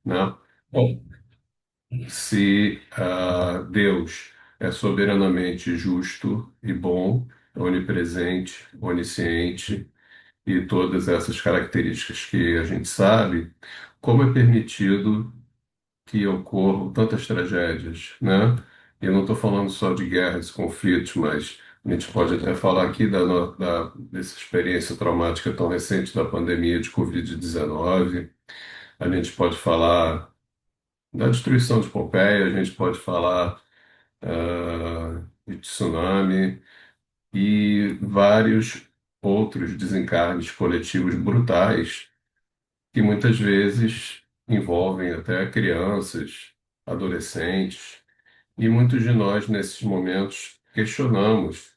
né? Bom, se Deus é soberanamente justo e bom, onipresente, onisciente e todas essas características que a gente sabe, como é permitido que ocorram tantas tragédias, né? Eu não estou falando só de guerras, conflitos, mas a gente pode até falar aqui dessa experiência traumática tão recente da pandemia de Covid-19. A gente pode falar da destruição de Pompeia, a gente pode falar de tsunami e vários outros desencarnes coletivos brutais que muitas vezes envolvem até crianças, adolescentes, e muitos de nós, nesses momentos, questionamos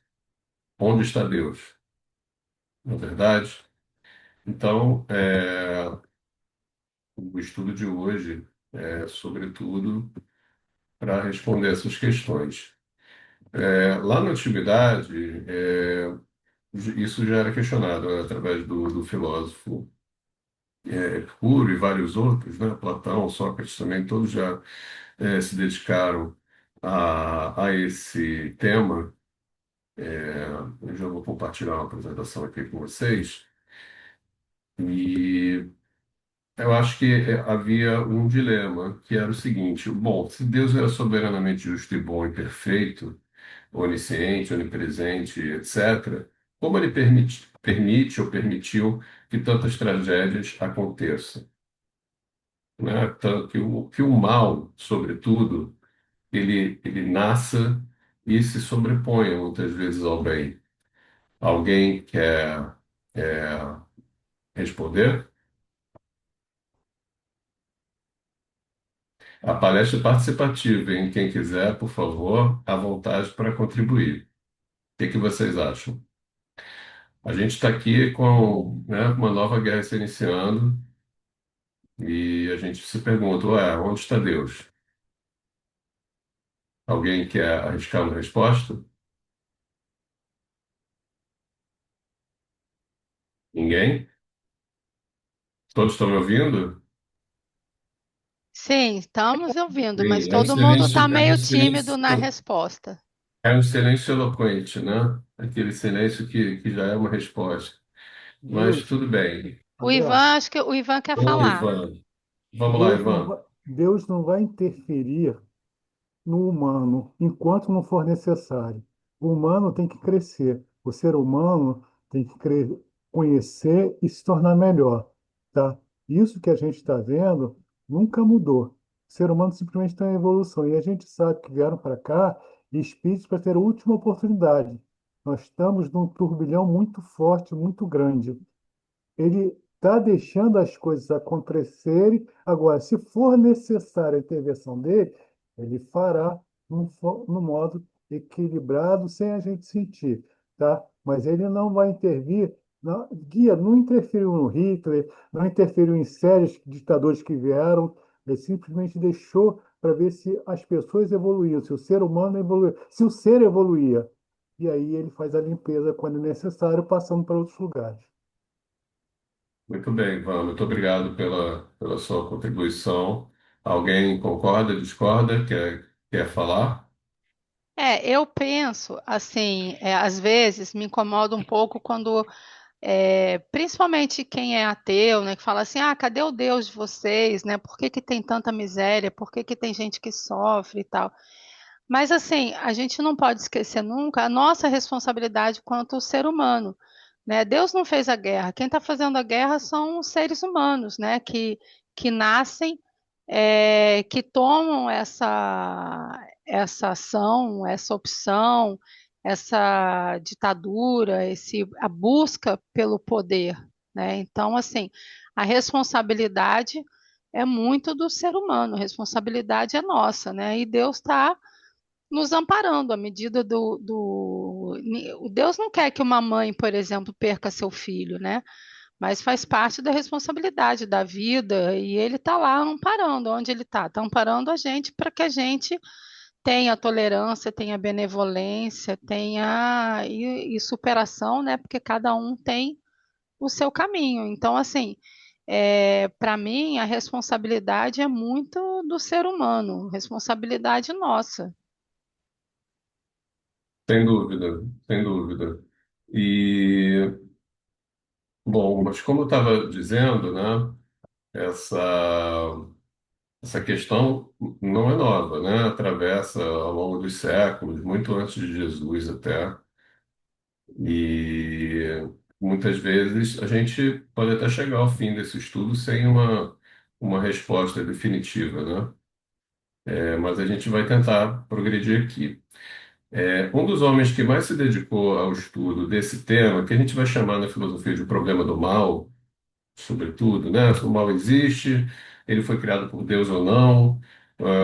onde está Deus, não é verdade? Então, o estudo de hoje é, sobretudo, para responder essas questões. Lá na antiguidade, isso já era questionado, né, através do filósofo Epicuro e vários outros, né? Platão, Sócrates também, todos já se dedicaram a esse tema. Eu já vou compartilhar uma apresentação aqui com vocês. E eu acho que havia um dilema, que era o seguinte: bom, se Deus era soberanamente justo e bom e perfeito, onisciente, onipresente, etc., como ele permite ou permitiu que tantas tragédias aconteçam? Né? Que o mal, sobretudo, ele nasça e se sobreponha muitas vezes ao bem. Alguém quer responder? A palestra é participativa, hein? Quem quiser, por favor, à vontade para contribuir. O que que vocês acham? A gente está aqui com, né, uma nova guerra se iniciando e a gente se pergunta, ué, onde está Deus? Alguém quer arriscar uma resposta? Ninguém? Todos estão me ouvindo? Sim, estamos ouvindo, mas Sim, todo mundo está meio tímido na resposta. é um silêncio eloquente, né? Aquele silêncio que já é uma resposta. Mas Deus, tudo bem. O André, Ivan, acho que o Ivan quer ô falar. Ivan, vamos lá, Ivan. Deus não vai interferir no humano enquanto não for necessário. O humano tem que crescer, o ser humano tem que conhecer e se tornar melhor, tá? Isso que a gente está vendo nunca mudou. O ser humano simplesmente está em evolução e a gente sabe que vieram para cá espíritos para ter a última oportunidade. Nós estamos num turbilhão muito forte, muito grande. Ele está deixando as coisas acontecerem. Agora, se for necessária a intervenção dele, ele fará no modo equilibrado, sem a gente sentir, tá? Mas ele não vai intervir. Não, guia, não interferiu no Hitler, não interferiu em sérios ditadores que vieram, ele simplesmente deixou para ver se as pessoas evoluíam, se o ser humano evoluía, se o ser evoluía. E aí ele faz a limpeza quando é necessário, passando para outros lugares. Muito bem, Ivan. Muito obrigado pela sua contribuição. Alguém concorda, discorda, quer falar? Eu penso assim, às vezes me incomoda um pouco quando, principalmente quem é ateu, né, que fala assim, ah, cadê o Deus de vocês, né? Por que que tem tanta miséria? Por que que tem gente que sofre e tal? Mas assim, a gente não pode esquecer nunca a nossa responsabilidade quanto ser humano, né? Deus não fez a guerra. Quem está fazendo a guerra são os seres humanos, né? Que nascem, que tomam essa ação, essa opção, essa ditadura, a busca pelo poder, né? Então, assim, a responsabilidade é muito do ser humano, a responsabilidade é nossa, né? E Deus está nos amparando à medida O Deus não quer que uma mãe, por exemplo, perca seu filho, né? Mas faz parte da responsabilidade da vida e ele está lá amparando. Onde ele está? Está amparando a gente para que a gente tenha tolerância, tenha benevolência, tenha e superação, né? Porque cada um tem o seu caminho. Então, assim, Para mim, a responsabilidade é muito do ser humano, responsabilidade nossa. Sem dúvida, sem dúvida. E, bom, mas como eu estava dizendo, né, essa, essa questão não é nova, né? Atravessa ao longo dos séculos, muito antes de Jesus até. E muitas vezes a gente pode até chegar ao fim desse estudo sem uma resposta definitiva, né? Mas a gente vai tentar progredir aqui. Um dos homens que mais se dedicou ao estudo desse tema, que a gente vai chamar na filosofia de o problema do mal, sobretudo, né? Se o mal existe, ele foi criado por Deus ou não,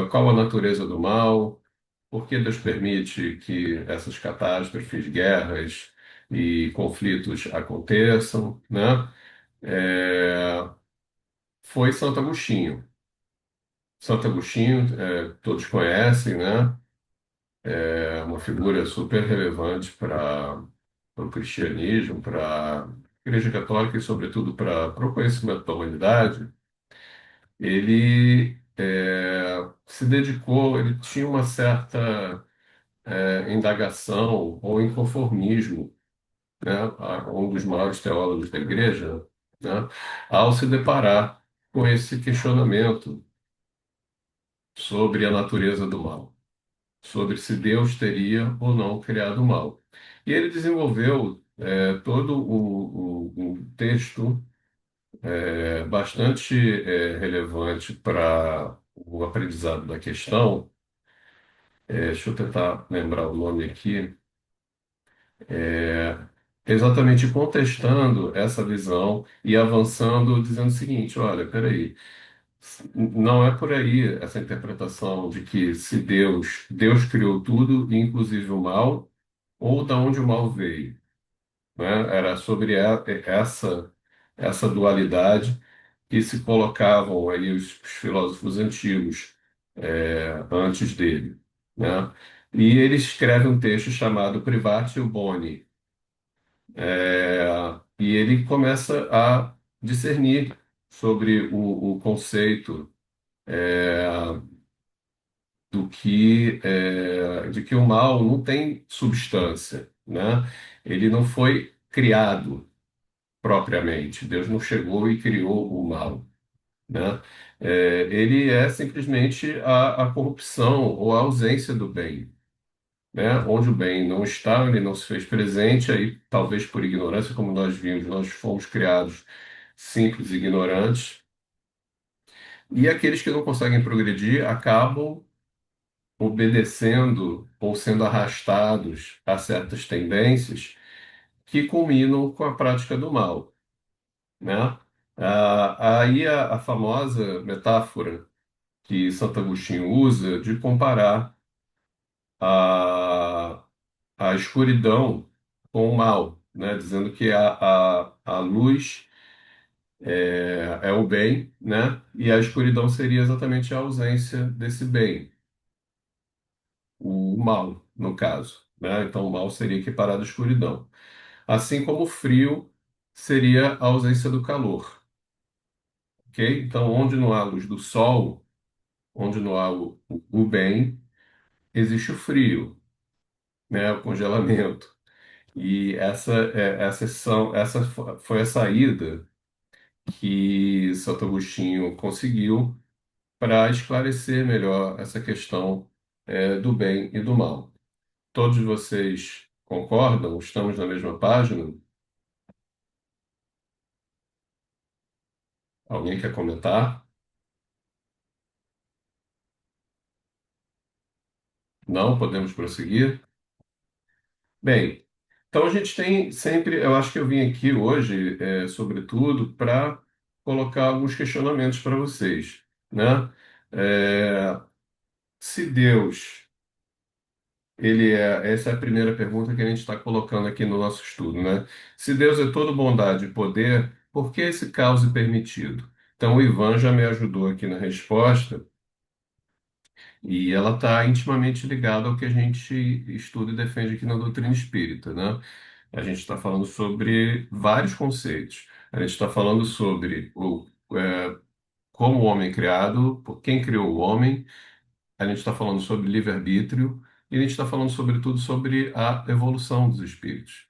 qual a natureza do mal, por que Deus permite que essas catástrofes, guerras e conflitos aconteçam, né? É, Foi Santo Agostinho. Santo Agostinho, todos conhecem, né? É uma figura super relevante para o cristianismo, para a Igreja Católica e, sobretudo, para o conhecimento da humanidade. Ele se dedicou, ele tinha uma certa indagação ou inconformismo, né, um dos maiores teólogos da Igreja, né, ao se deparar com esse questionamento sobre a natureza do mal, sobre se Deus teria ou não criado o mal. E ele desenvolveu todo um texto bastante relevante para o aprendizado da questão. Deixa eu tentar lembrar o nome aqui. É, Exatamente contestando essa visão e avançando, dizendo o seguinte: olha, peraí, não é por aí essa interpretação de que se Deus criou tudo, inclusive o mal, ou da onde o mal veio, né? Era sobre essa dualidade que se colocavam aí os filósofos antigos, antes dele, né? E ele escreve um texto chamado Privatio Boni, e ele começa a discernir sobre o conceito de que o mal não tem substância, né? Ele não foi criado propriamente. Deus não chegou e criou o mal, né? Ele é simplesmente a corrupção ou a ausência do bem, né? Onde o bem não está, ele não se fez presente, aí talvez por ignorância, como nós vimos, nós fomos criados simples e ignorantes, e aqueles que não conseguem progredir acabam obedecendo ou sendo arrastados a certas tendências que culminam com a prática do mal, né? Aí a famosa metáfora que Santo Agostinho usa de comparar a, a escuridão com o mal, né? Dizendo que a luz é o bem, né? E a escuridão seria exatamente a ausência desse bem, o mal, no caso, né? Então o mal seria equiparado à escuridão. Assim como o frio seria a ausência do calor, ok? Então, onde não há luz do sol, onde não há o bem, existe o frio, né? O congelamento. E essa foi a saída que Santo Agostinho conseguiu para esclarecer melhor essa questão do bem e do mal. Todos vocês concordam? Estamos na mesma página? Alguém quer comentar? Não? Podemos prosseguir? Bem, então a gente tem sempre, eu acho que eu vim aqui hoje, sobretudo, para colocar alguns questionamentos para vocês, né? É, Se Deus, essa é a primeira pergunta que a gente está colocando aqui no nosso estudo, né? Se Deus é todo bondade e poder, por que esse caos é permitido? Então o Ivan já me ajudou aqui na resposta. E ela está intimamente ligada ao que a gente estuda e defende aqui na doutrina espírita, né? A gente está falando sobre vários conceitos. A gente está falando sobre como o homem é criado, por quem criou o homem, a gente está falando sobre livre-arbítrio e a gente está falando, sobretudo, sobre a evolução dos espíritos.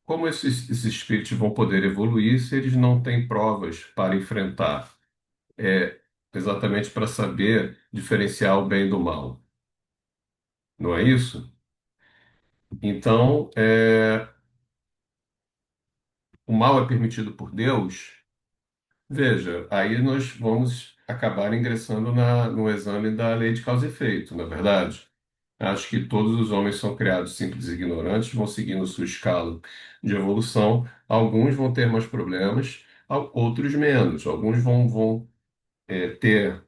Como esses espíritos vão poder evoluir se eles não têm provas para enfrentar? É exatamente para saber diferenciar o bem do mal, não é isso? Então, o mal é permitido por Deus? Veja, aí nós vamos acabar ingressando no exame da lei de causa e efeito, na é verdade. Acho que todos os homens são criados simples e ignorantes, vão seguindo sua escala de evolução. Alguns vão ter mais problemas, outros menos. Alguns vão ter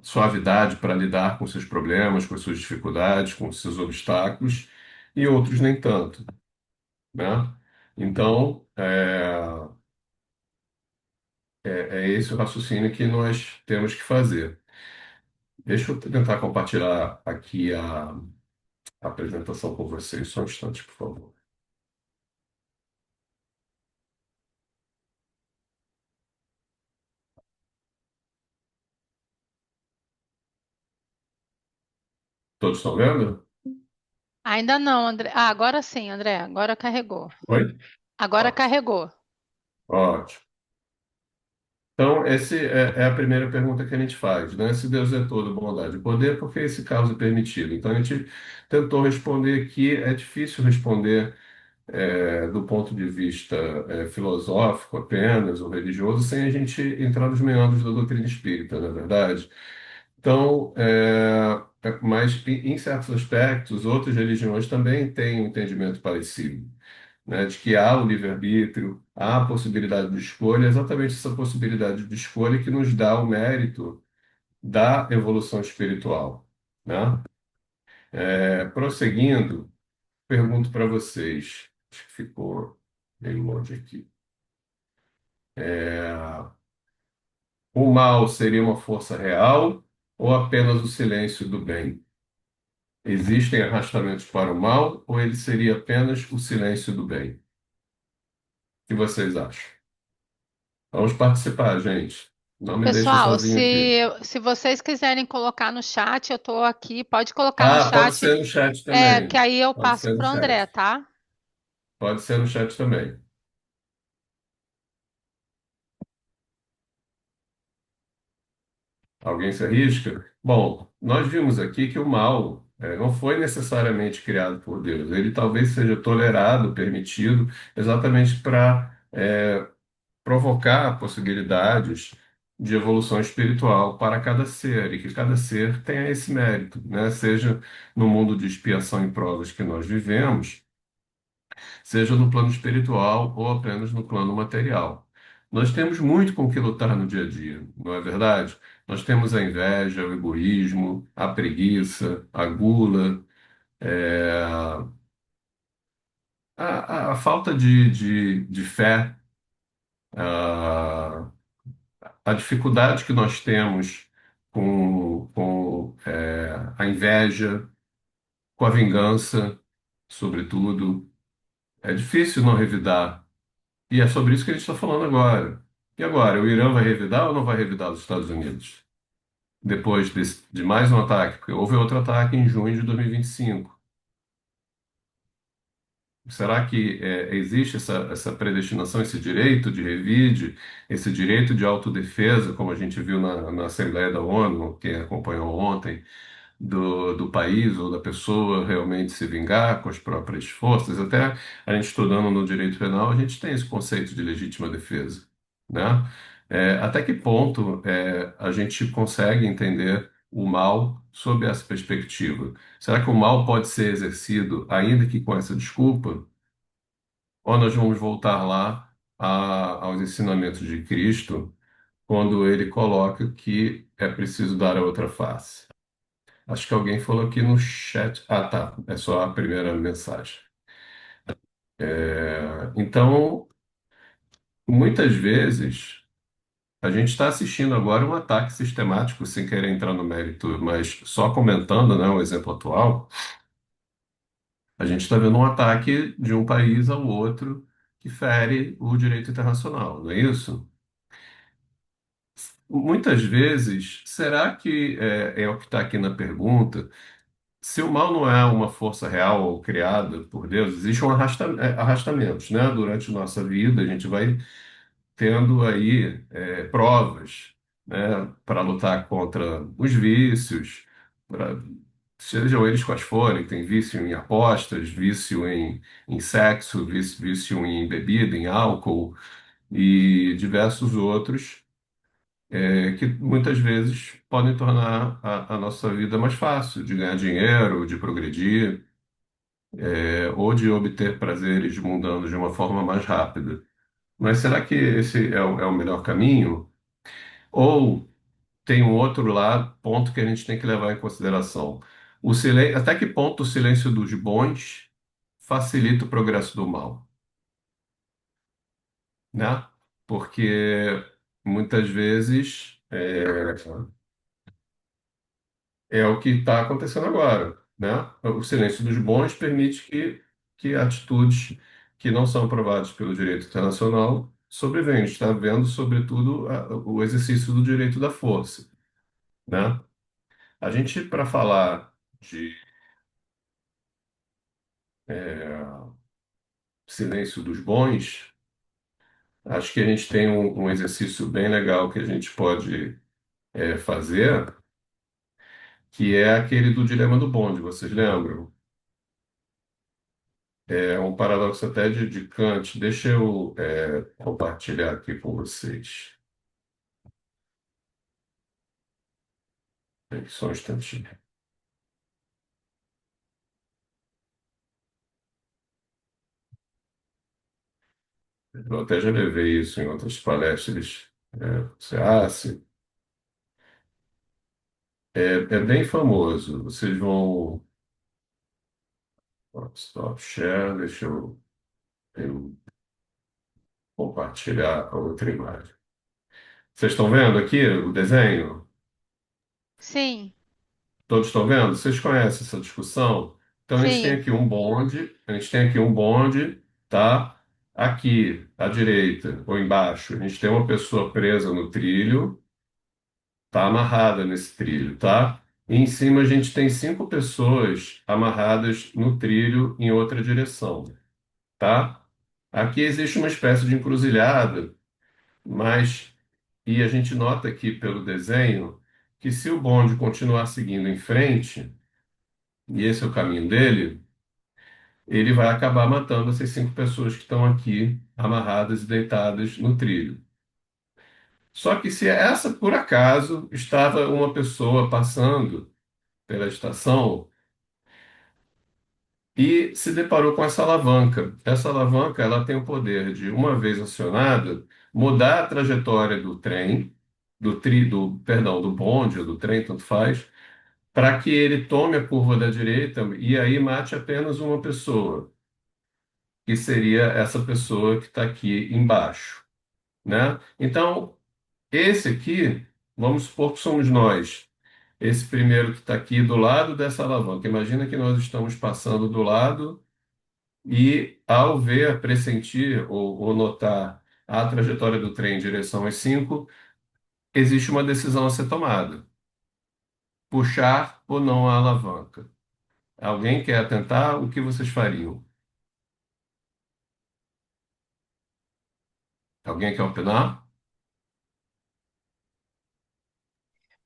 suavidade para lidar com seus problemas, com suas dificuldades, com seus obstáculos, e outros nem tanto, né? Então, é esse o raciocínio que nós temos que fazer. Deixa eu tentar compartilhar aqui a apresentação com vocês. Só um instante, por favor. Todos estão vendo? Ainda não, André. Ah, agora sim, André. Agora carregou. Oi? Agora Ótimo, carregou. ótimo. Então, essa é a primeira pergunta que a gente faz, né? Se Deus é todo bondade e poder, por que esse caso é permitido? Então, a gente tentou responder aqui, é difícil responder do ponto de vista filosófico apenas, ou religioso, sem a gente entrar nos meandros da doutrina espírita, na é verdade. Então, mas em certos aspectos, outras religiões também têm um entendimento parecido, né, de que há o livre-arbítrio, há a possibilidade de escolha, é exatamente essa possibilidade de escolha que nos dá o mérito da evolução espiritual, né? Prosseguindo, pergunto para vocês, acho que ficou meio longe aqui. O mal seria uma força real ou apenas o silêncio do bem? Existem arrastamentos para o mal ou ele seria apenas o silêncio do bem? O que vocês acham? Vamos participar, gente. Não me deixem Pessoal, sozinho aqui. se vocês quiserem colocar no chat, eu estou aqui. Pode colocar no Ah, pode chat, ser no chat que também. aí eu Pode passo ser no para o André, chat. tá? Pode ser no chat também. Alguém se arrisca? Bom, nós vimos aqui que o mal não foi necessariamente criado por Deus. Ele talvez seja tolerado, permitido, exatamente para provocar possibilidades de evolução espiritual para cada ser, e que cada ser tenha esse mérito, né? Seja no mundo de expiação e provas que nós vivemos, seja no plano espiritual ou apenas no plano material. Nós temos muito com que lutar no dia a dia, não é verdade? Nós temos a inveja, o egoísmo, a preguiça, a gula, é, a falta de fé, a dificuldade que nós temos com a inveja, com a vingança, sobretudo. É difícil não revidar. E é sobre isso que a gente está falando agora. E agora, o Irã vai revidar ou não vai revidar os Estados Unidos? Depois de mais um ataque, porque houve outro ataque em junho de 2025. Será que existe essa predestinação, esse direito de revide, esse direito de autodefesa, como a gente viu na Assembleia da ONU, quem acompanhou ontem, do país ou da pessoa realmente se vingar com as próprias forças? Até a gente estudando no direito penal, a gente tem esse conceito de legítima defesa, né? Até que ponto a gente consegue entender o mal sob essa perspectiva? Será que o mal pode ser exercido, ainda que com essa desculpa? Ou nós vamos voltar lá aos ensinamentos de Cristo, quando ele coloca que é preciso dar a outra face? Acho que alguém falou aqui no chat. Ah, tá. É só a primeira mensagem. Então, muitas vezes, a gente está assistindo agora um ataque sistemático, sem querer entrar no mérito, mas só comentando, né, o exemplo atual. A gente está vendo um ataque de um país ao outro, que fere o direito internacional, não é isso? Muitas vezes, será que é o que está aqui na pergunta? Se o mal não é uma força real ou criada por Deus, existe um arrastamentos, né? Durante nossa vida, a gente vai tendo aí provas, né? Para lutar contra os vícios, pra- sejam eles quais forem, tem vício em apostas, vício em sexo, vício em bebida, em álcool e diversos outros que muitas vezes podem tornar a nossa vida mais fácil, de ganhar dinheiro, de progredir, ou de obter prazeres mundanos de uma forma mais rápida. Mas será que esse é o melhor caminho? Ou tem um outro lado, ponto que a gente tem que levar em consideração? Até que ponto o silêncio dos bons facilita o progresso do mal, né? Porque muitas vezes é o que está acontecendo agora, né? O silêncio dos bons permite que atitudes que não são aprovadas pelo direito internacional sobrevenham. A gente está vendo, sobretudo, o exercício do direito da força, né? A gente, para falar de silêncio dos bons, acho que a gente tem um exercício bem legal que a gente pode fazer, que é aquele do dilema do bonde, vocês lembram? É um paradoxo até de Kant. Deixa eu compartilhar aqui com vocês. Só um instantinho. Eu até já levei isso em outras palestras. Sim. É bem famoso. Vocês vão. Stop share. Deixa eu compartilhar a outra imagem. Vocês estão vendo aqui o desenho? Sim, Todos estão vendo? Vocês conhecem essa discussão? Então sim. a gente tem aqui um bonde, tá? Aqui à direita ou embaixo, a gente tem uma pessoa presa no trilho, tá amarrada nesse trilho, tá? E em cima a gente tem cinco pessoas amarradas no trilho em outra direção, tá? Aqui existe uma espécie de encruzilhada, mas e a gente nota aqui pelo desenho que se o bonde continuar seguindo em frente, e esse é o caminho dele, ele vai acabar matando essas cinco pessoas que estão aqui amarradas e deitadas no trilho. Só que se essa, por acaso, estava uma pessoa passando pela estação e se deparou com essa alavanca. Essa alavanca, ela tem o poder de, uma vez acionada, mudar a trajetória do trem, perdão, do bonde ou do trem, tanto faz, para que ele tome a curva da direita e aí mate apenas uma pessoa, que seria essa pessoa que está aqui embaixo, né? Então, esse aqui, vamos supor que somos nós. Esse primeiro que está aqui do lado dessa alavanca. Imagina que nós estamos passando do lado e, ao ver, pressentir ou notar a trajetória do trem em direção às 5, existe uma decisão a ser tomada: puxar ou não a alavanca. Alguém quer tentar? O que vocês fariam? Alguém quer opinar?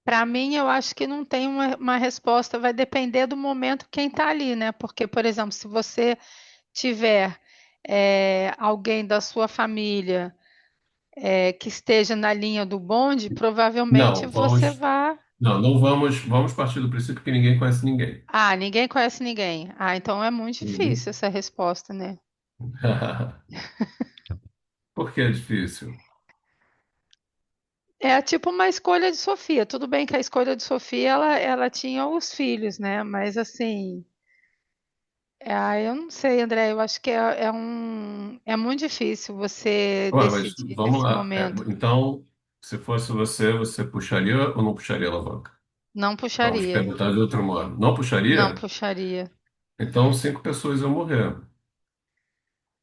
Para mim, eu acho que não tem uma resposta, vai depender do momento quem está ali, né? Porque, por exemplo, se você tiver alguém da sua família que esteja na linha do bonde, provavelmente Não, você vai. não vamos partir do princípio que ninguém conhece ninguém. Ah, ninguém conhece ninguém. Ah, então é muito difícil Uhum. essa resposta, né? Por que é difícil? É tipo uma escolha de Sofia. Tudo bem que a escolha de Sofia ela tinha os filhos, né? Mas assim, eu não sei, André. Eu acho que é muito difícil você Ué, mas decidir vamos nesse lá. momento. Então, se fosse você, você puxaria ou não puxaria a alavanca? Não Vamos puxaria. perguntar de outro modo. Não Não puxaria? puxaria. Então cinco pessoas iam morrer.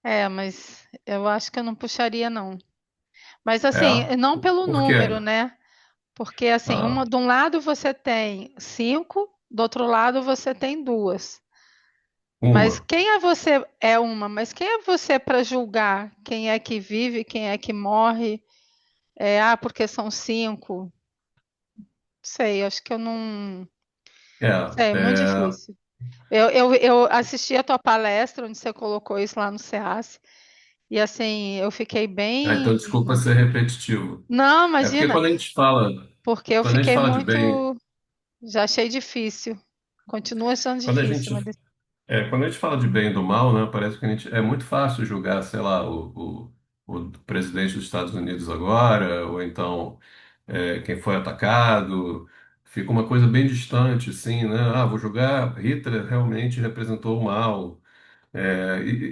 É, mas eu acho que eu não puxaria, não. Mas assim, É? não pelo Por quê? número, né? Porque assim, Ah, de um lado você tem cinco, do outro lado você tem duas. Mas uma. quem é você? É uma, mas quem é você para julgar quem é que vive, quem é que morre? Porque são cinco. Sei, acho que eu não. É, Sei, é muito é... difícil. Eu assisti a tua palestra onde você colocou isso lá no SEAS, e assim, eu fiquei então, desculpa bem. ser repetitivo. Não, É porque imagina, porque eu quando a gente fiquei fala de bem, muito. Já achei difícil. Continua achando quando a difícil, gente, mas quando a gente fala de bem e do mal, né, parece que é muito fácil julgar, sei lá, o presidente dos Estados Unidos agora, ou então quem foi atacado. Fica uma coisa bem distante, assim, né? Ah, vou julgar, Hitler realmente representou o mal.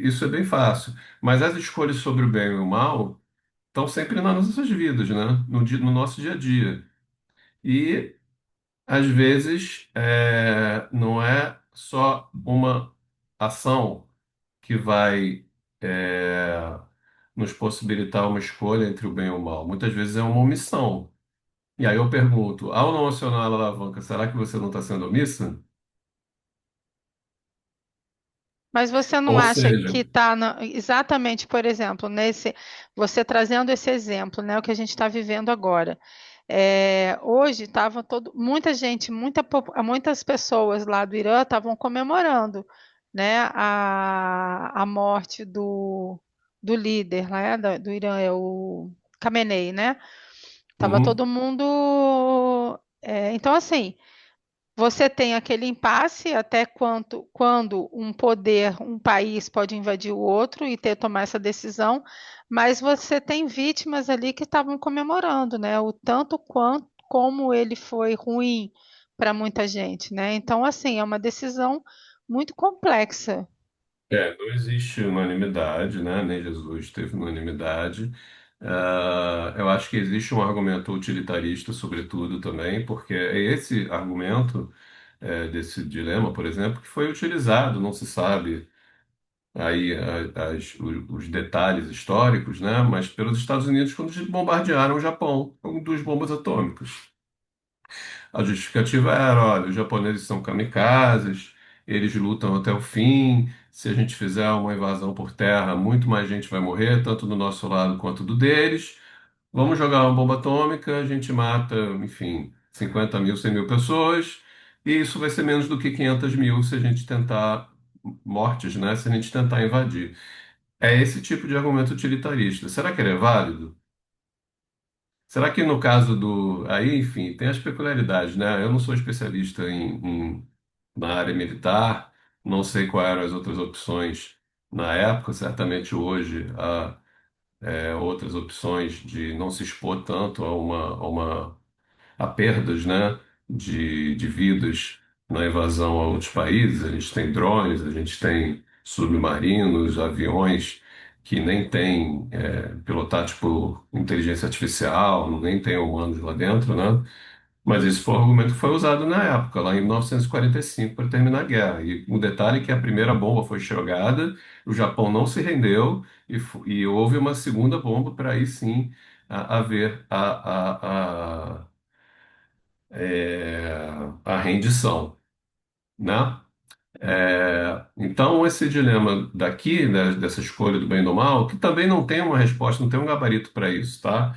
Isso é bem fácil. Mas as escolhas sobre o bem e o mal estão sempre nas nossas vidas, né? No nosso dia a dia. E às vezes não é só uma ação que vai é, nos possibilitar uma escolha entre o bem e o mal. Muitas vezes é uma omissão. E aí eu pergunto, ao não acionar a alavanca, será que você não está sendo omissa? Mas você não Ou acha seja, que está exatamente, por exemplo, você trazendo esse exemplo, né, o que a gente está vivendo agora. Hoje estava muita gente, muitas pessoas lá do Irã estavam comemorando, né, a morte do líder, né, do Irã, é o Khamenei, né? Tava uhum, todo mundo. Então, assim, você tem aquele impasse até quando um poder, um país pode invadir o outro e tomar essa decisão, mas você tem vítimas ali que estavam comemorando, né? O tanto quanto como ele foi ruim para muita gente, né? Então, assim, é uma decisão muito complexa. não existe unanimidade, né? Nem Jesus teve unanimidade. Eu acho que existe um argumento utilitarista, sobretudo, também, porque é esse argumento, desse dilema, por exemplo, que foi utilizado, não se sabe aí os detalhes históricos, né? Mas pelos Estados Unidos quando eles bombardearam o Japão com duas bombas atômicas. A justificativa era, olha, os japoneses são kamikazes, eles lutam até o fim. Se a gente fizer uma invasão por terra, muito mais gente vai morrer, tanto do nosso lado quanto do deles. Vamos jogar uma bomba atômica, a gente mata, enfim, 50 mil, 100 mil pessoas, e isso vai ser menos do que 500 mil se a gente tentar, mortes, né? Se a gente tentar invadir. É esse tipo de argumento utilitarista. Será que ele é válido? Será que no caso do. Aí, enfim, tem as peculiaridades, né? Eu não sou especialista na área militar, não sei quais eram as outras opções na época, certamente hoje há outras opções de não se expor tanto a perdas, né, de vidas na invasão a outros países. A gente tem drones, a gente tem submarinos, aviões que nem têm pilotados por inteligência artificial, nem tem humanos lá dentro, né? Mas esse foi o argumento que foi usado na época, lá em 1945, para terminar a guerra. E o detalhe é que a primeira bomba foi jogada, o Japão não se rendeu e houve uma segunda bomba para aí sim haver a rendição, né? Então, esse dilema daqui, né, dessa escolha do bem e do mal, que também não tem uma resposta, não tem um gabarito para isso, tá?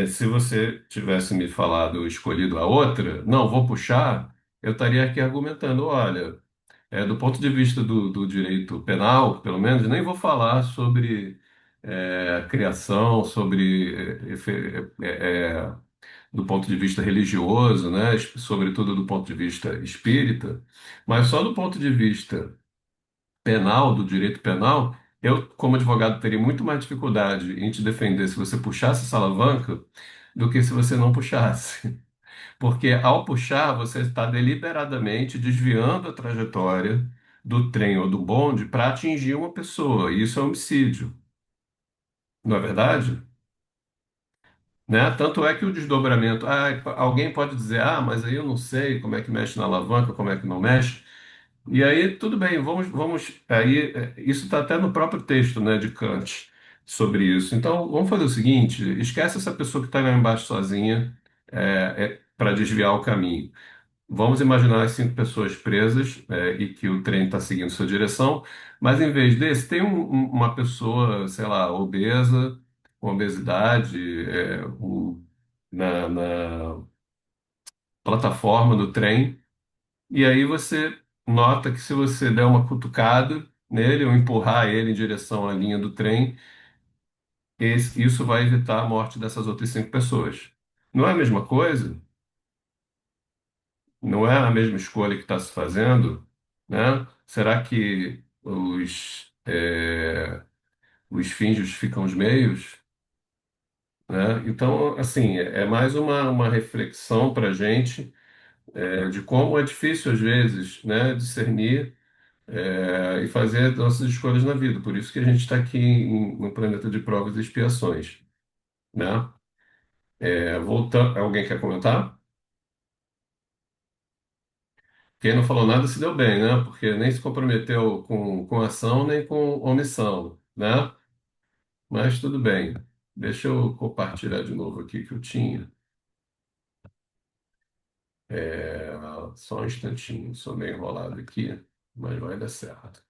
Se você tivesse me falado, escolhido a outra, não, vou puxar, eu estaria aqui argumentando, olha, do ponto de vista do direito penal, pelo menos, nem vou falar sobre criação, sobre do ponto de vista religioso, né? Sobretudo do ponto de vista espírita, mas só do ponto de vista penal, do direito penal, eu, como advogado, teria muito mais dificuldade em te defender se você puxasse essa alavanca do que se você não puxasse. Porque ao puxar, você está deliberadamente desviando a trajetória do trem ou do bonde para atingir uma pessoa, e isso é homicídio, não é verdade? Né? Tanto é que o desdobramento, alguém pode dizer, mas aí eu não sei como é que mexe na alavanca, como é que não mexe. E aí, tudo bem, aí, isso está até no próprio texto, né, de Kant sobre isso. Então, vamos fazer o seguinte: esquece essa pessoa que está lá embaixo sozinha, para desviar o caminho. Vamos imaginar as 5 pessoas presas, e que o trem está seguindo sua direção, mas em vez desse, tem uma pessoa, sei lá, obesa, com obesidade, na plataforma do trem. E aí você nota que se você der uma cutucada nele ou empurrar ele em direção à linha do trem, isso vai evitar a morte dessas outras 5 pessoas. Não é a mesma coisa? Não é a mesma escolha que está se fazendo, né? Será que os fins justificam os meios? Né? Então, assim, é mais uma reflexão para a gente, de como é difícil, às vezes, né, discernir e fazer nossas escolhas na vida. Por isso que a gente está aqui no planeta de provas e expiações, né? Voltando, alguém quer comentar? Quem não falou nada se deu bem, né? Porque nem se comprometeu com ação nem com omissão, né? Mas tudo bem. Deixa eu compartilhar de novo aqui que eu tinha. É, só um instantinho, sou meio enrolado aqui, mas vai dar certo.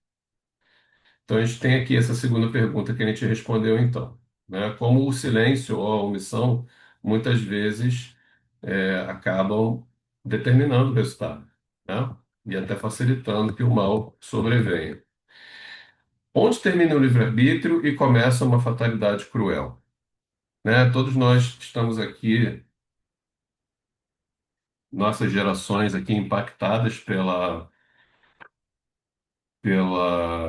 Então, a gente tem aqui essa segunda pergunta que a gente respondeu, então, né? Como o silêncio ou a omissão muitas vezes acabam determinando o resultado, né? E até facilitando que o mal sobrevenha. Onde termina o livre-arbítrio e começa uma fatalidade cruel, né? Todos nós estamos aqui, nossas gerações aqui impactadas pela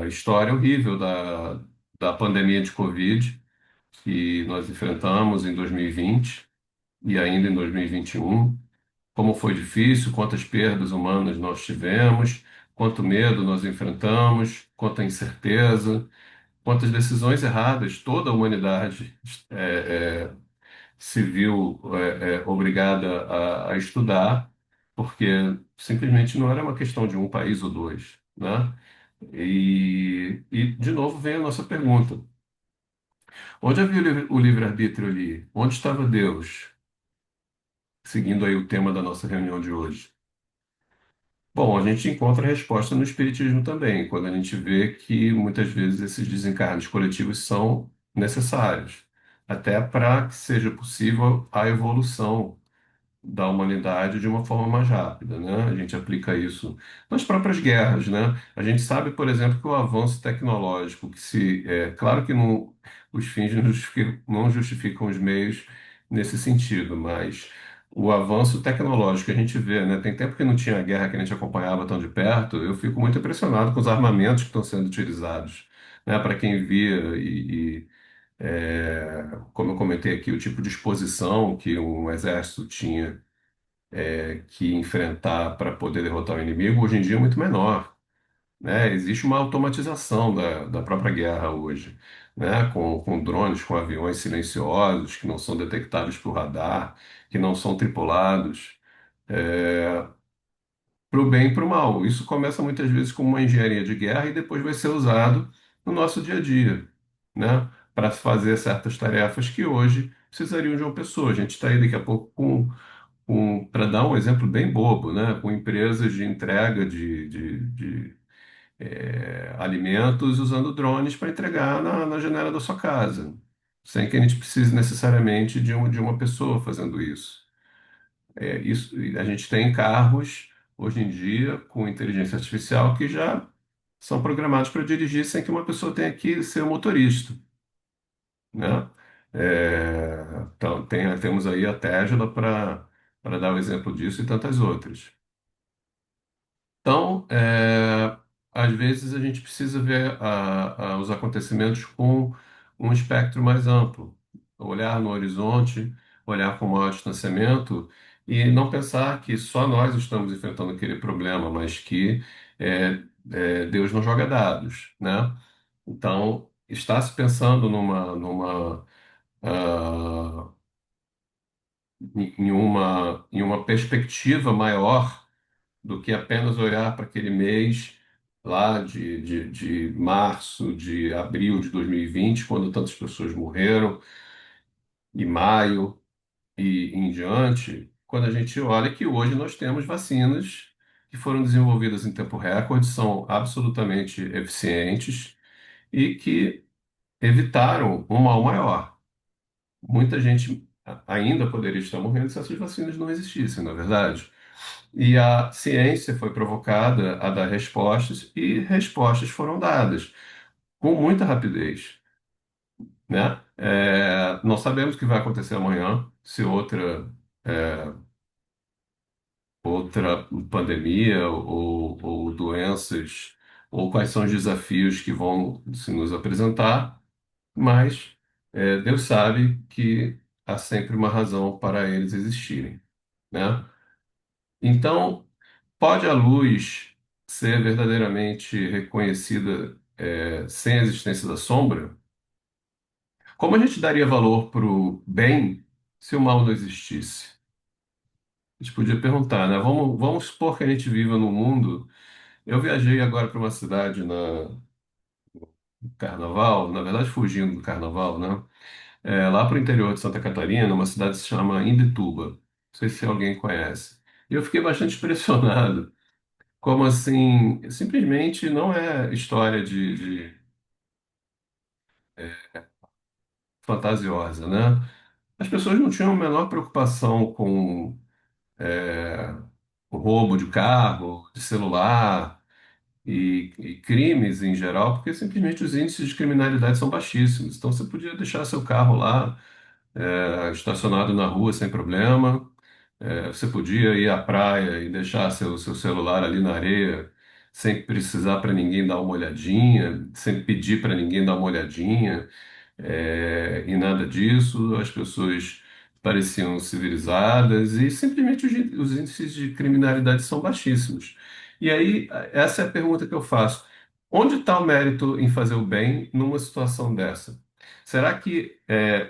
história horrível da pandemia de Covid que nós enfrentamos em 2020 e ainda em 2021. Como foi difícil, quantas perdas humanas nós tivemos, quanto medo nós enfrentamos, quanta incerteza, quantas decisões erradas toda a humanidade se viu obrigada a estudar, porque simplesmente não era uma questão de um país ou dois, né? De novo, vem a nossa pergunta. Onde havia o livre-arbítrio ali? Onde estava Deus? Seguindo aí o tema da nossa reunião de hoje. Bom, a gente encontra a resposta no Espiritismo também, quando a gente vê que muitas vezes esses desencarnes coletivos são necessários, até para que seja possível a evolução da humanidade de uma forma mais rápida, né? A gente aplica isso nas próprias guerras, né? A gente sabe, por exemplo, que o avanço tecnológico, claro que não, os fins não justificam os meios nesse sentido, mas o avanço tecnológico que a gente vê, né? Tem tempo que não tinha guerra que a gente acompanhava tão de perto, eu fico muito impressionado com os armamentos que estão sendo utilizados, né? Para quem via como eu comentei aqui, o tipo de exposição que um exército tinha que enfrentar para poder derrotar o inimigo, hoje em dia é muito menor, né? Existe uma automatização da própria guerra hoje, né? Com drones, com aviões silenciosos que não são detectáveis por radar, que não são tripulados, para o bem e para o mal. Isso começa muitas vezes como uma engenharia de guerra e depois vai ser usado no nosso dia a dia, né? Para fazer certas tarefas que hoje precisariam de uma pessoa. A gente está aí daqui a pouco para dar um exemplo bem bobo, né? Com empresas de entrega de alimentos usando drones para entregar na janela da sua casa, sem que a gente precise necessariamente de uma pessoa fazendo isso. Isso, a gente tem carros hoje em dia com inteligência artificial que já são programados para dirigir sem que uma pessoa tenha que ser o motorista, né? Então, temos aí a Tesla para dar o exemplo disso e tantas outras. Então, às vezes a gente precisa ver os acontecimentos com um espectro mais amplo, olhar no horizonte, olhar com maior distanciamento e não pensar que só nós estamos enfrentando aquele problema, mas que Deus não joga dados, né? Então, está se pensando ah, em uma perspectiva maior do que apenas olhar para aquele mês lá de março, de abril de 2020, quando tantas pessoas morreram, e maio e em diante, quando a gente olha que hoje nós temos vacinas que foram desenvolvidas em tempo recorde, são absolutamente eficientes e que evitaram um mal maior. Muita gente ainda poderia estar morrendo se essas vacinas não existissem, na verdade. E a ciência foi provocada a dar respostas e respostas foram dadas com muita rapidez, né? Não sabemos o que vai acontecer amanhã, se outra pandemia ou doenças ou quais são os desafios que vão se nos apresentar, mas Deus sabe que há sempre uma razão para eles existirem, né? Então, pode a luz ser verdadeiramente reconhecida, sem a existência da sombra? Como a gente daria valor para o bem se o mal não existisse? A gente podia perguntar, né? Vamos supor que a gente viva num mundo. Eu viajei agora para uma cidade no Carnaval, na verdade fugindo do Carnaval, né? Lá para o interior de Santa Catarina, uma cidade que se chama Imbituba. Não sei se alguém conhece. E eu fiquei bastante impressionado. Como assim, simplesmente não é história de fantasiosa, né? As pessoas não tinham a menor preocupação com é, o roubo de carro, de celular e crimes em geral, porque simplesmente os índices de criminalidade são baixíssimos. Então você podia deixar seu carro lá, estacionado na rua sem problema. Você podia ir à praia e deixar seu celular ali na areia, sem precisar para ninguém dar uma olhadinha, sem pedir para ninguém dar uma olhadinha, e nada disso. As pessoas pareciam civilizadas e simplesmente os índices de criminalidade são baixíssimos. E aí, essa é a pergunta que eu faço. Onde está o mérito em fazer o bem numa situação dessa? Será que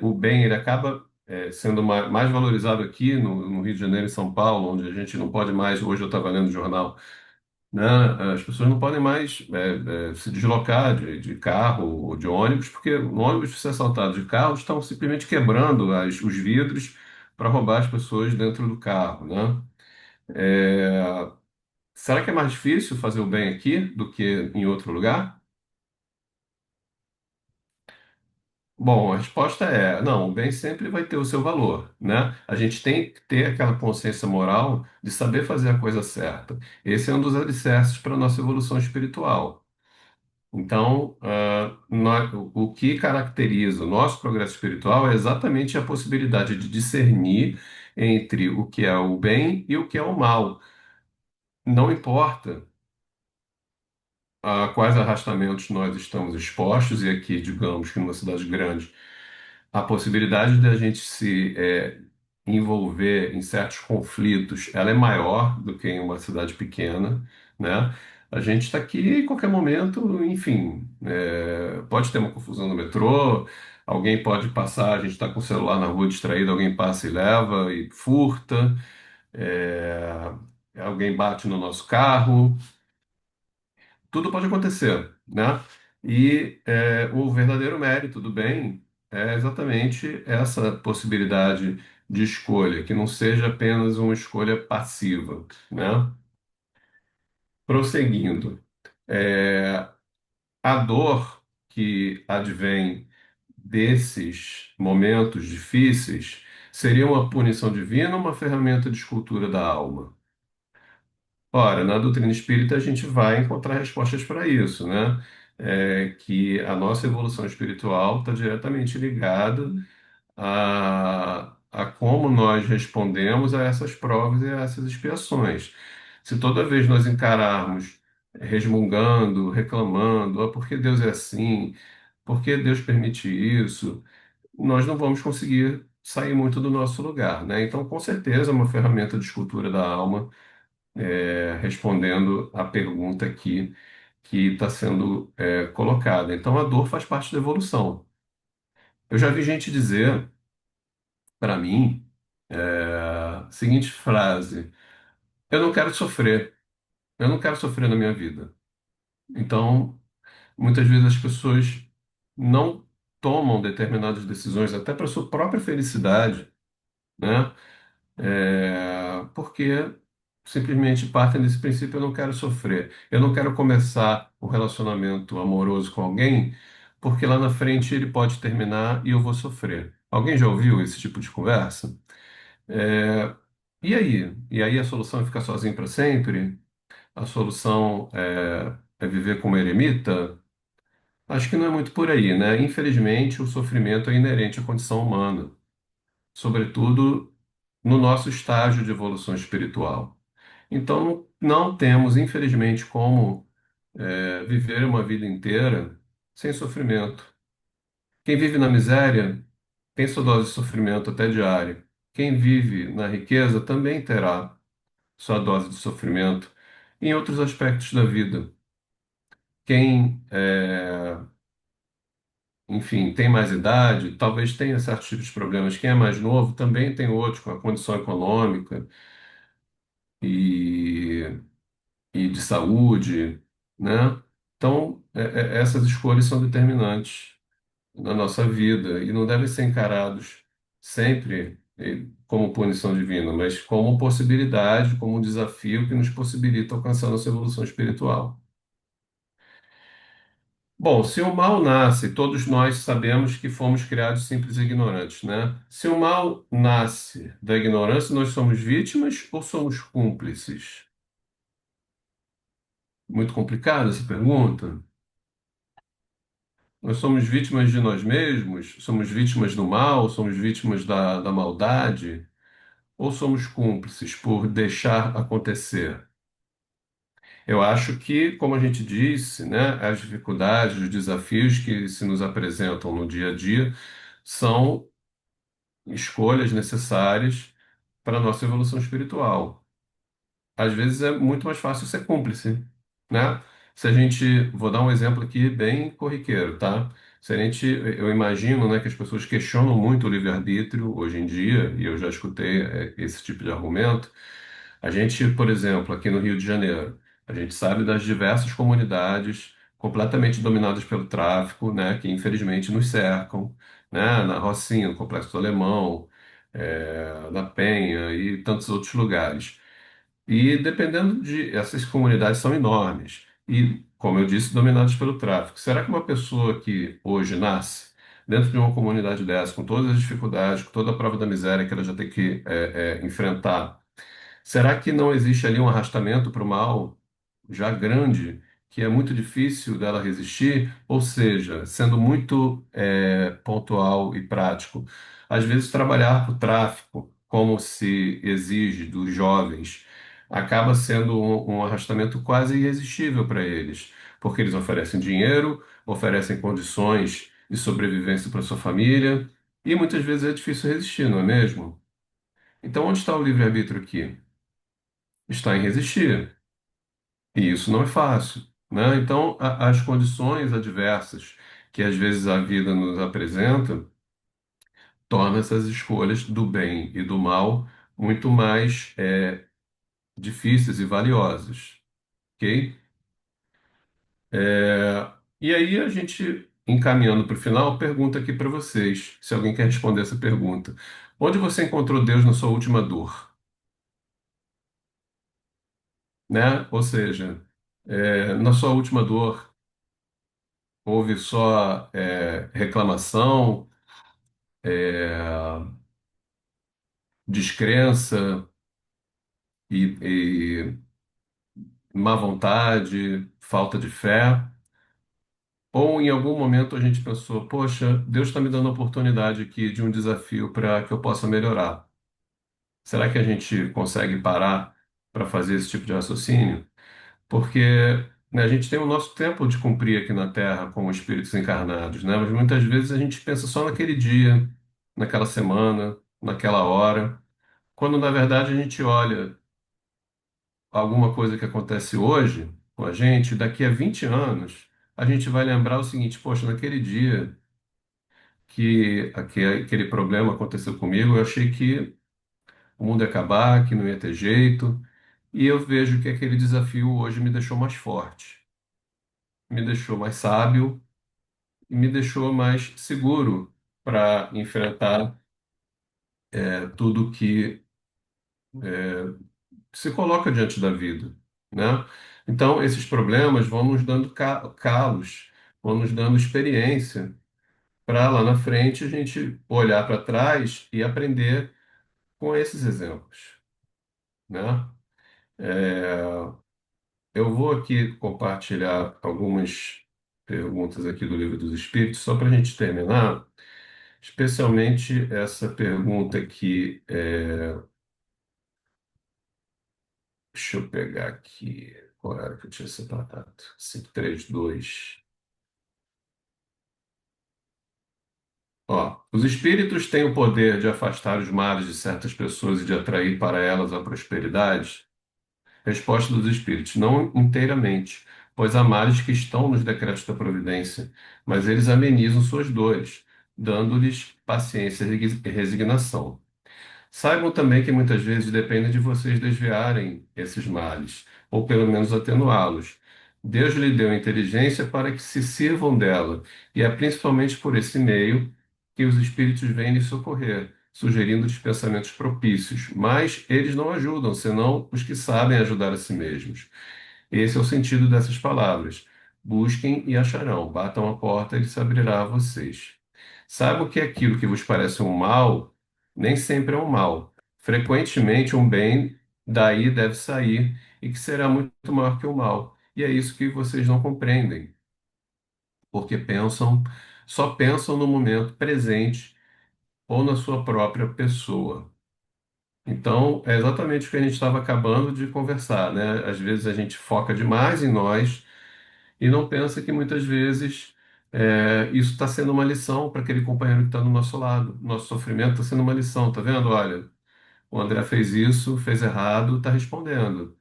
o bem ele acaba sendo mais valorizado aqui no Rio de Janeiro e São Paulo, onde a gente não pode mais, hoje eu estava lendo o jornal, né, as pessoas não podem mais se deslocar de carro ou de ônibus, porque no ônibus, se ser assaltado de carro, estão simplesmente quebrando os vidros para roubar as pessoas dentro do carro, né? É, será que é mais difícil fazer o bem aqui do que em outro lugar? Bom, a resposta é não, o bem sempre vai ter o seu valor, né? A gente tem que ter aquela consciência moral de saber fazer a coisa certa. Esse é um dos alicerces para a nossa evolução espiritual. Então, o que caracteriza o nosso progresso espiritual é exatamente a possibilidade de discernir entre o que é o bem e o que é o mal. Não importa a quais arrastamentos nós estamos expostos, e aqui, digamos que numa cidade grande, a possibilidade de a gente se envolver em certos conflitos, ela é maior do que em uma cidade pequena, né? A gente está aqui em qualquer momento, enfim, pode ter uma confusão no metrô, alguém pode passar, a gente está com o celular na rua distraído, alguém passa e leva e furta, é, alguém bate no nosso carro, tudo pode acontecer, né? E o verdadeiro mérito do bem é exatamente essa possibilidade de escolha, que não seja apenas uma escolha passiva, né? Prosseguindo, é, a dor que advém desses momentos difíceis seria uma punição divina ou uma ferramenta de escultura da alma? Ora, na doutrina espírita a gente vai encontrar respostas para isso, né? Que a nossa evolução espiritual está diretamente ligada a como nós respondemos a essas provas e a essas expiações. Se toda vez nós encararmos resmungando, reclamando, por que Deus é assim? Por que Deus permite isso? Nós não vamos conseguir sair muito do nosso lugar, né? Então, com certeza, é uma ferramenta de escultura da alma respondendo à pergunta aqui que está sendo colocada. Então, a dor faz parte da evolução. Eu já vi gente dizer para mim a seguinte frase: eu não quero sofrer. Eu não quero sofrer na minha vida. Então, muitas vezes as pessoas não tomam determinadas decisões até para sua própria felicidade, né? Porque simplesmente partem desse princípio: eu não quero sofrer, eu não quero começar um relacionamento amoroso com alguém, porque lá na frente ele pode terminar e eu vou sofrer. Alguém já ouviu esse tipo de conversa? É, e aí? E aí a solução é ficar sozinho para sempre? A solução é viver como eremita? Acho que não é muito por aí, né? Infelizmente, o sofrimento é inerente à condição humana, sobretudo no nosso estágio de evolução espiritual. Então, não temos, infelizmente, como viver uma vida inteira sem sofrimento. Quem vive na miséria tem sua dose de sofrimento até diária. Quem vive na riqueza também terá sua dose de sofrimento em outros aspectos da vida. Quem, enfim, tem mais idade, talvez tenha certos tipos de problemas. Quem é mais novo também tem outros, com a condição econômica e, e de saúde, né? Então, essas escolhas são determinantes na nossa vida e não devem ser encarados sempre como punição divina, mas como possibilidade, como um desafio que nos possibilita alcançar nossa evolução espiritual. Bom, se o mal nasce, todos nós sabemos que fomos criados simples e ignorantes, né? Se o mal nasce da ignorância, nós somos vítimas ou somos cúmplices? Muito complicada essa pergunta. Nós somos vítimas de nós mesmos? Somos vítimas do mal? Somos vítimas da maldade? Ou somos cúmplices por deixar acontecer? Eu acho que, como a gente disse, né, as dificuldades, os desafios que se nos apresentam no dia a dia são escolhas necessárias para a nossa evolução espiritual. Às vezes é muito mais fácil ser cúmplice, né? Se a gente, vou dar um exemplo aqui bem corriqueiro, tá? Se a gente, eu imagino, né, que as pessoas questionam muito o livre-arbítrio hoje em dia, e eu já escutei esse tipo de argumento. A gente, por exemplo, aqui no Rio de Janeiro, a gente sabe das diversas comunidades completamente dominadas pelo tráfico, né, que infelizmente nos cercam, né, na Rocinha, no Complexo do Alemão, na Penha e tantos outros lugares. E dependendo de, essas comunidades são enormes e, como eu disse, dominadas pelo tráfico. Será que uma pessoa que hoje nasce dentro de uma comunidade dessa, com todas as dificuldades, com toda a prova da miséria que ela já tem que enfrentar, será que não existe ali um arrastamento para o mal já grande, que é muito difícil dela resistir? Ou seja, sendo muito pontual e prático, às vezes trabalhar para o tráfico, como se exige dos jovens, acaba sendo um arrastamento quase irresistível para eles, porque eles oferecem dinheiro, oferecem condições de sobrevivência para sua família, e muitas vezes é difícil resistir, não é mesmo? Então, onde está o livre-arbítrio aqui? Está em resistir. E isso não é fácil, né? Então, as condições adversas que às vezes a vida nos apresenta tornam essas escolhas do bem e do mal muito mais difíceis e valiosas, ok? E aí a gente, encaminhando para o final, pergunta aqui para vocês, se alguém quer responder essa pergunta. Onde você encontrou Deus na sua última dor, né? Ou seja, na sua última dor, houve só reclamação, descrença e má vontade, falta de fé? Ou em algum momento a gente pensou, poxa, Deus está me dando a oportunidade aqui de um desafio para que eu possa melhorar. Será que a gente consegue parar para fazer esse tipo de raciocínio? Porque, né, a gente tem o nosso tempo de cumprir aqui na Terra como espíritos encarnados, né? Mas muitas vezes a gente pensa só naquele dia, naquela semana, naquela hora, quando na verdade a gente olha alguma coisa que acontece hoje com a gente, daqui a 20 anos, a gente vai lembrar o seguinte: poxa, naquele dia que aquele problema aconteceu comigo, eu achei que o mundo ia acabar, que não ia ter jeito. E eu vejo que aquele desafio hoje me deixou mais forte, me deixou mais sábio e me deixou mais seguro para enfrentar tudo que se coloca diante da vida, né? Então, esses problemas vão nos dando calos, vão nos dando experiência para lá na frente a gente olhar para trás e aprender com esses exemplos, né? É, eu vou aqui compartilhar algumas perguntas aqui do Livro dos Espíritos, só para a gente terminar, especialmente essa pergunta aqui. Deixa eu pegar aqui. Qual era que eu tinha separado? 532. Ó, os espíritos têm o poder de afastar os males de certas pessoas e de atrair para elas a prosperidade? Resposta dos espíritos: não inteiramente, pois há males que estão nos decretos da providência, mas eles amenizam suas dores, dando-lhes paciência e resignação. Saibam também que muitas vezes depende de vocês desviarem esses males, ou pelo menos atenuá-los. Deus lhe deu inteligência para que se sirvam dela, e é principalmente por esse meio que os espíritos vêm lhe socorrer, sugerindo-lhes pensamentos propícios, mas eles não ajudam, senão os que sabem ajudar a si mesmos. Esse é o sentido dessas palavras. Busquem e acharão, batam a porta e ele se abrirá a vocês. Saibam que aquilo que vos parece um mal, nem sempre é um mal. Frequentemente um bem daí deve sair e que será muito maior que o mal. E é isso que vocês não compreendem, porque só pensam no momento presente ou na sua própria pessoa. Então, é exatamente o que a gente estava acabando de conversar, né? Às vezes a gente foca demais em nós e não pensa que muitas vezes isso está sendo uma lição para aquele companheiro que está do nosso lado. Nosso sofrimento está sendo uma lição, tá vendo? Olha, o André fez isso, fez errado, está respondendo.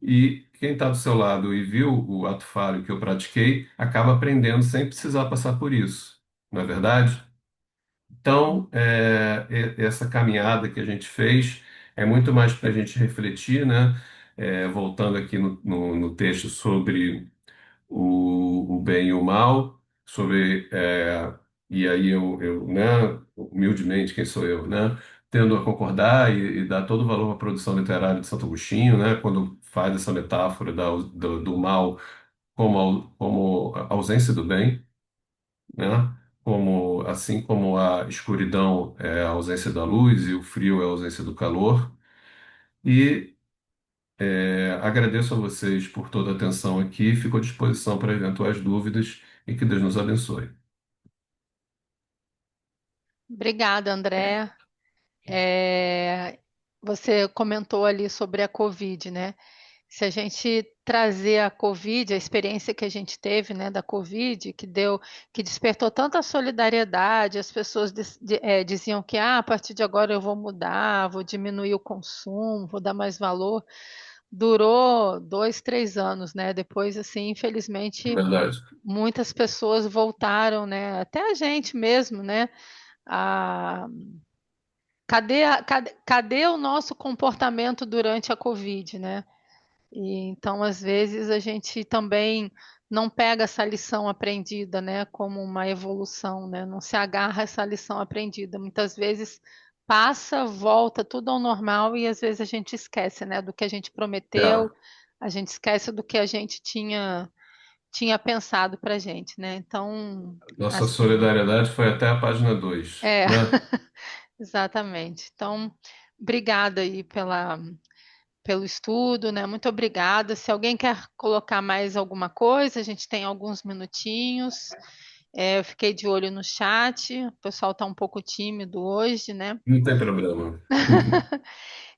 E quem está do seu lado e viu o ato falho que eu pratiquei, acaba aprendendo sem precisar passar por isso, não é verdade? Então, essa caminhada que a gente fez é muito mais para a gente refletir, né? Voltando aqui no texto sobre o bem e o mal, sobre, e aí né, humildemente, quem sou eu, né? Tendo a concordar e dar todo o valor à produção literária de Santo Agostinho, né? Quando faz essa metáfora do mal como a ausência do bem, né? Assim como a escuridão é a ausência da luz e o frio é a ausência do calor. E agradeço a vocês por toda a atenção aqui, fico à disposição para eventuais dúvidas e que Deus nos abençoe. Obrigada, André. É, você comentou ali sobre a Covid, né? Se a gente trazer a Covid, a experiência que a gente teve, né, da Covid, que despertou tanta solidariedade, as pessoas diziam que a partir de agora eu vou mudar, vou diminuir o consumo, vou dar mais valor. Durou 2, 3 anos, né? Depois, assim, infelizmente, Verdade. muitas pessoas voltaram, né? Até a gente mesmo, né? A cadê o nosso comportamento durante a Covid, né? E então, às vezes, a gente também não pega essa lição aprendida, né, como uma evolução, né? Não se agarra a essa lição aprendida. Muitas vezes passa, volta tudo ao normal e às vezes a gente esquece, né, do que a gente prometeu, É. a gente esquece do que a gente tinha pensado pra gente, né? Então, Nossa assim, solidariedade foi até a página 2, é, né? exatamente. Então, obrigada aí pelo estudo, né? Muito obrigada. Se alguém quer colocar mais alguma coisa, a gente tem alguns minutinhos. Eu fiquei de olho no chat, o pessoal está um pouco tímido hoje, né? Não tem problema.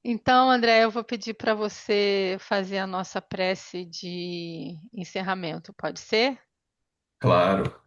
Então, André, eu vou pedir para você fazer a nossa prece de encerramento, pode ser? Claro.